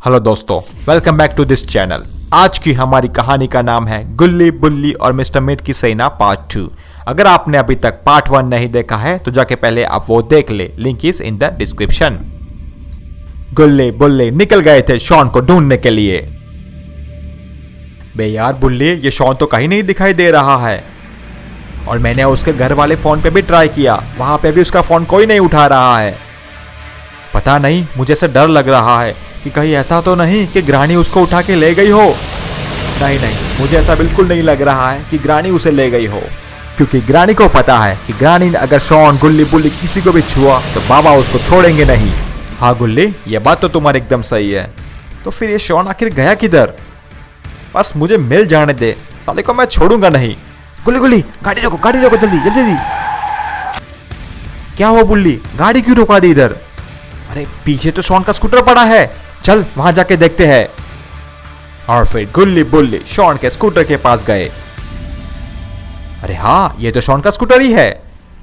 Hello दोस्तों, welcome back to this channel. आज की हमारी कहानी का नाम है गुल्ली बुल्ली और मिस्टर मीट की सेना पार्ट 2। अगर आपने अभी तक पार्ट 1 नहीं देखा है तो जाके पहले आप वो देख ले, link is in the description. गुल्ली बुल्ली निकल गए थे शॉन को ढूंढने के लिए। बे यार बुल्ली, ये शॉन तो कहीं नहीं दिखाई दे रहा है और मैंने उसके घर वाले फोन पे भी ट्राई किया, वहां पे भी उसका फोन कोई नहीं उठा रहा है। पता नहीं, मुझे ऐसा डर लग रहा है कि कहीं ऐसा तो नहीं कि ग्रानी उसको उठा के ले गई हो। नहीं नहीं, मुझे ऐसा बिल्कुल नहीं लग रहा है कि ग्रानी उसे ले गई हो, क्योंकि ग्रानी को पता है कि ग्रानी ने अगर शॉन गुल्ली बुल्ली किसी को भी छुआ तो बाबा उसको छोड़ेंगे नहीं। हाँ गुल्ली, ये बात तो तुम्हारी एकदम सही है। तो फिर ये शॉन आखिर गया किधर? बस मुझे मिल जाने दे, साले को मैं छोड़ूंगा नहीं। गुल्ली गुल्ली, गाड़ी रोको जल्दी जल्दी जल्दी। क्या हुआ बुल्ली, गाड़ी क्यों रोका दी इधर? अरे पीछे तो शॉन का स्कूटर पड़ा है, चल वहां जाके देखते हैं। और फिर गुल्ली बुल्ली शॉन के स्कूटर के पास गए। अरे हाँ, ये तो शॉन का स्कूटर ही है,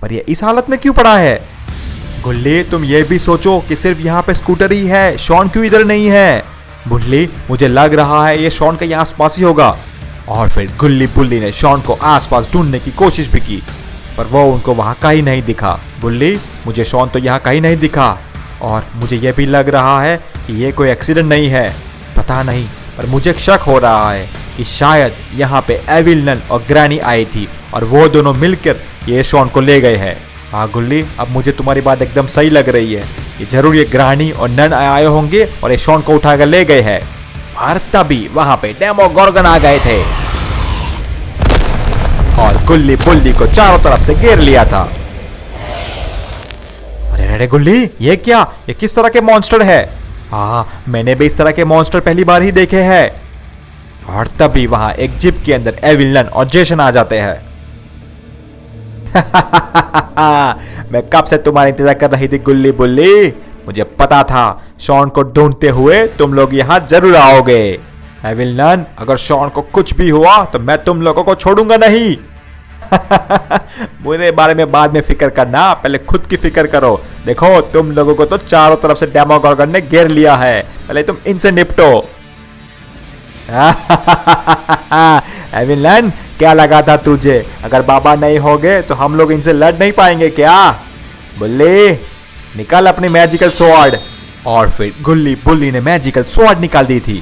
पर ये इस हालत में क्यों पड़ा है? गुल्ली, तुम ये भी सोचो कि सिर्फ यहाँ पे स्कूटर ही है, शॉन क्यों इधर नहीं है? बुल्ली, मुझे लग रहा है ये शॉन के आसपास ही होगा। और फिर गुल्ली बुल्ली ने शॉन को आसपास ढूंढने की कोशिश भी की, पर वो उनको वहां कहीं नहीं दिखा। बुल्ली, मुझे शॉन तो यहाँ कहीं नहीं दिखा, और मुझे यह भी लग रहा है कि ये कोई एक्सीडेंट नहीं है। पता नहीं, पर मुझे शक हो रहा है कि शायद यहाँ पे एविल नन और ग्रैनी आई थी और वो दोनों मिलकर ये शॉन को ले गए हैं। हाँ गुल्ली, अब मुझे तुम्हारी बात एकदम सही लग रही है। ये जरूर ये ग्रैनी और नन आए होंगे और ये शॉन को उठाकर ले गए हैं। और तभी वहां पे डेमोगोर्गन आ गए थे और गुल्ली बुल्ली को चारों तरफ से घेर लिया था। अरे गुल्ली, ये क्या? ये किस तरह के मॉन्स्टर है? हाँ, मैंने भी इस तरह के मॉन्स्टर पहली बार ही देखे हैं। और तभी वहां एक जिप के अंदर एविल नन और जेसन आ जाते हैं। मैं कब से तुम्हारा इंतजार कर रही थी गुल्ली बुल्ली, मुझे पता था शॉन को ढूंढते हुए तुम लोग यहाँ जरूर आओगे। एविल नन, अगर शॉन को कुछ भी हुआ तो मैं तुम लोगों को छोड़ूंगा नहीं। मेरे बारे में बाद में फिक्र करना, पहले खुद की फिक्र करो। देखो, तुम लोगों को तो चारों तरफ से डेमोगोर्गन ने घेर लिया है, पहले तुम इनसे निपटो। एविल नन, क्या लगा था तुझे अगर बाबा नहीं होगे तो हम लोग इनसे लड़ नहीं पाएंगे क्या? बुल्ली, निकाल अपनी मैजिकल स्वॉर्ड। और फिर गुल्ली बुल्ली ने मैजिकल स्वॉर्ड निकाल दी थी।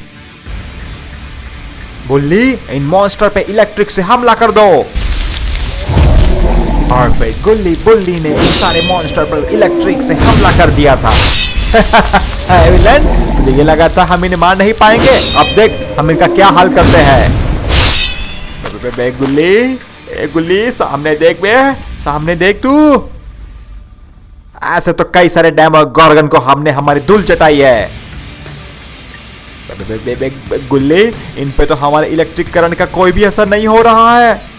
बुल्ली, इन मॉन्स्टर पे इलेक्ट्रिक से हमला कर दो। और फिर गुल्ली बुल्ली ने सारे मॉन्स्टर पर इलेक्ट्रिक से हमला कर दिया था। एविल नन, मुझे ये लगा था हम इन्हें मार नहीं पाएंगे, अब देख हम इनका क्या हाल करते हैं। बे गुल्ली, ए गुल्ली, सामने देख बे, सामने देख तू। ऐसे तो कई सारे डेमोगोर्गन को हमने हमारी धूल चटाई है। गुल्ली, इन पे तो हमारे इलेक्ट्रिक करंट का कोई भी असर नहीं हो रहा है।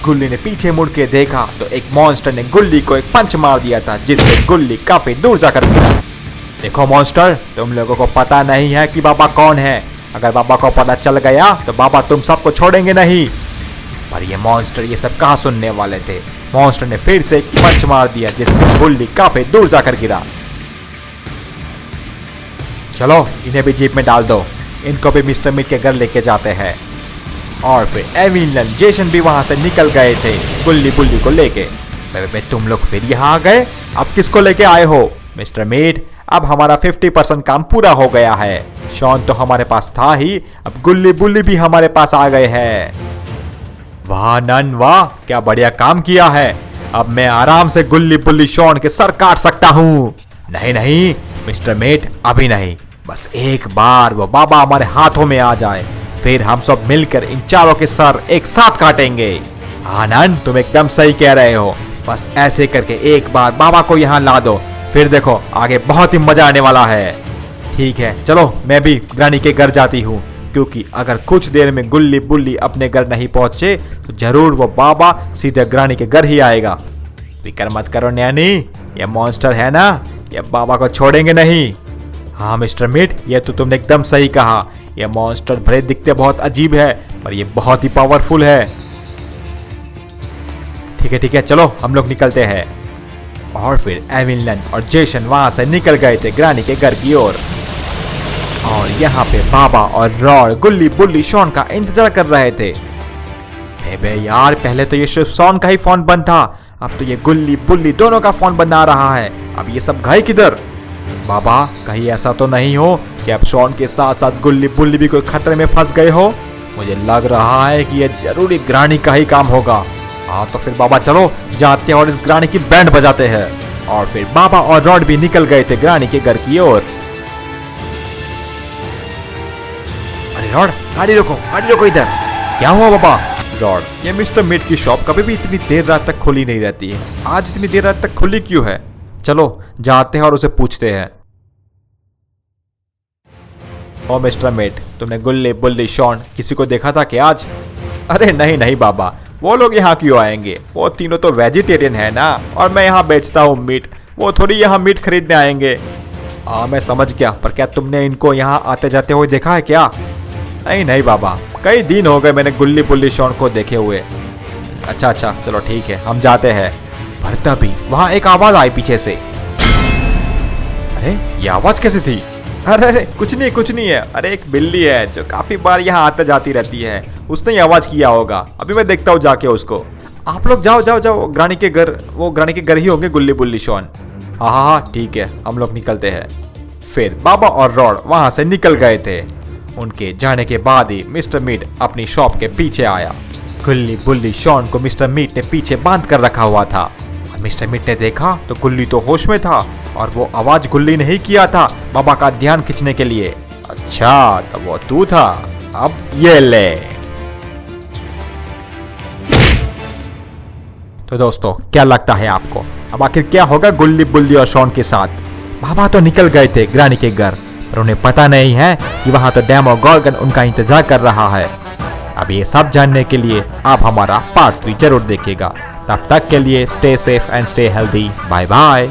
गुल्ली ने पीछे मुड़ के देखा तो एक मॉन्स्टर ने गुल्ली को एक पंच मार दिया था, जिससे गुल्ली काफी दूर जाकर गिरा। देखो मॉन्स्टर, तुम लोगों को पता नहीं है कि बाबा कौन है। अगर बाबा को पता चल गया तो बाबा तुम सबको छोड़ेंगे नहीं। पर ये मॉन्स्टर ये सब कहाँ सुनने वाले थे। मॉन्स्टर ने फिर से एक पंच मार दिया, जिससे गुल्ली काफी दूर जाकर गिरा। चलो, इन्हें भी जीप में डाल दो, इनको भी मिस्टर मीट के घर लेके जाते हैं। और फिर एविल नन, जेसन भी वहां से निकल गए थे गुल्ली बुल्ली को लेके। तुम लोग फिर यहाँ आ गए, अब किसको लेके आए हो? मिस्टर मीट, अब हमारा 50% काम पूरा हो गया है। शॉन तो हमारे पास था ही, अब गुल्ली बुल्ली भी हमारे पास आ गए हैं। वाह नन वाह, क्या बढ़िया काम किया है। अब मैं आराम से गुल्ली बुल्ली शॉन के सर काट सकता हूँ। नहीं नहीं मिस्टर मीट, अभी नहीं, बस एक बार वो बाबा हमारे हाथों में आ जाए, फिर हम सब मिलकर इन चारों के सर एक साथ काटेंगे। हाँ नन, तुम एकदम सही कह रहे हो। बस ऐसे करके एक बार बाबा को यहाँ ला दो, फिर देखो आगे बहुत ही मजा आने वाला है। ठीक है, चलो मैं भी ग्रानी के घर जाती हूँ, क्योंकि अगर कुछ देर में गुल्ली बुल्ली अपने घर नहीं पहुंचे तो जरूर वो बाबा सीधे ग्रानी के घर ही आएगा। फिक्र मत करो नैनी, ये मॉन्स्टर है ना, ये बाबा को छोड़ेंगे नहीं। हाँ मिस्टर मीट, ये तो तुमने एकदम सही कहा। ये मॉन्स्टर भले दिखते बहुत अजीब है, पर ये बहुत ही पावरफुल है। ठीक है, चलो हम लोग निकलते हैं। और फिर एविल नन और जेसन वहां से निकल गए थे ग्रानी के घर की ओर। और यहाँ पे बाबा और रॉड गुल्ली बुल्ली शॉन का इंतजार कर रहे थे। बे यार, पहले तो ये सिर्फ शॉन का ही फोन बंद था, अब तो ये गुल्ली बुल्ली दोनों का फोन बंद आ रहा है। अब ये सब गए किधर? बाबा, कहीं ऐसा तो नहीं हो कि अब शॉन के साथ साथ गुल्ली बुल्ली भी कोई खतरे में फंस गए हो? मुझे लग रहा है कि ये जरूरी ग्रानी का ही काम होगा। हाँ तो फिर बाबा चलो जाते हैं और इस ग्रानी की बैंड बजाते हैं। और फिर बाबा और रॉड भी निकल गए थे ग्रानी के घर की ओर। अरे रॉड, गाड़ी रोको इधर। क्या हुआ बाबा? रॉड, ये मिस्टर मीट की शॉप कभी भी इतनी देर रात तक खुली नहीं रहती है, आज इतनी देर रात तक खुली क्यों है? चलो जाते हैं और उसे पूछते हैं। ओ मिस्टर मीट, तुमने गुल्ली बुल्ली शॉन किसी को देखा था क्या आज? अरे नहीं बाबा, वो लोग यहाँ क्यों आएंगे? वो तीनों तो वेजिटेरियन है ना, और मैं यहाँ बेचता हूँ मीट, वो थोड़ी यहाँ मीट खरीदने आएंगे। हाँ मैं समझ गया, पर क्या तुमने इनको यहाँ आते जाते हुए देखा है क्या? नहीं बाबा, कई दिन हो गए मैंने गुल्ली बुल्ली शॉन को देखे हुए। अच्छा चलो ठीक है, हम जाते हैं। पर तभी वहाँ एक आवाज आई पीछे से। अरे ये आवाज कैसे थी? अरे कुछ नहीं है। अरे एक बिल्ली है जो काफी बार यहाँ आते जाती रहती है, उसने ही आवाज किया होगा। अभी मैं देखता हूँ जाके उसको। आप लोग जाओ ग्रानी के घर, वो ग्रानी के घर ही होंगे गुल्ली बुल्ली शॉन। हाँ ठीक है, हम लोग निकलते हैं। फिर बाबा और रॉड वहां से निकल गए थे। उनके जाने के बाद ही मिस्टर मीट अपनी शॉप के पीछे आया। गुल्ली बुल्ली शॉन को मिस्टर मीट ने पीछे बांध कर रखा हुआ था, और मिस्टर मीट ने देखा तो गुल्ली तो होश में था, और वो आवाज गुल्ली ने ही किया था बाबा का ध्यान खींचने के लिए। अच्छा तो वो तू था, अब ये ले। तो दोस्तों क्या लगता है आपको, अब आखिर क्या होगा गुल्ली बुल्ली और शॉन के साथ? बाबा तो निकल गए थे ग्रानी के घर, पर उन्हें पता नहीं है कि वहां तो डेमोगोर्गन उनका इंतजार कर रहा है। अब ये सब जानने के लिए आप हमारा पार्ट 3 जरूर देखिएगा। तब तक के लिए stay safe and stay healthy. Bye bye.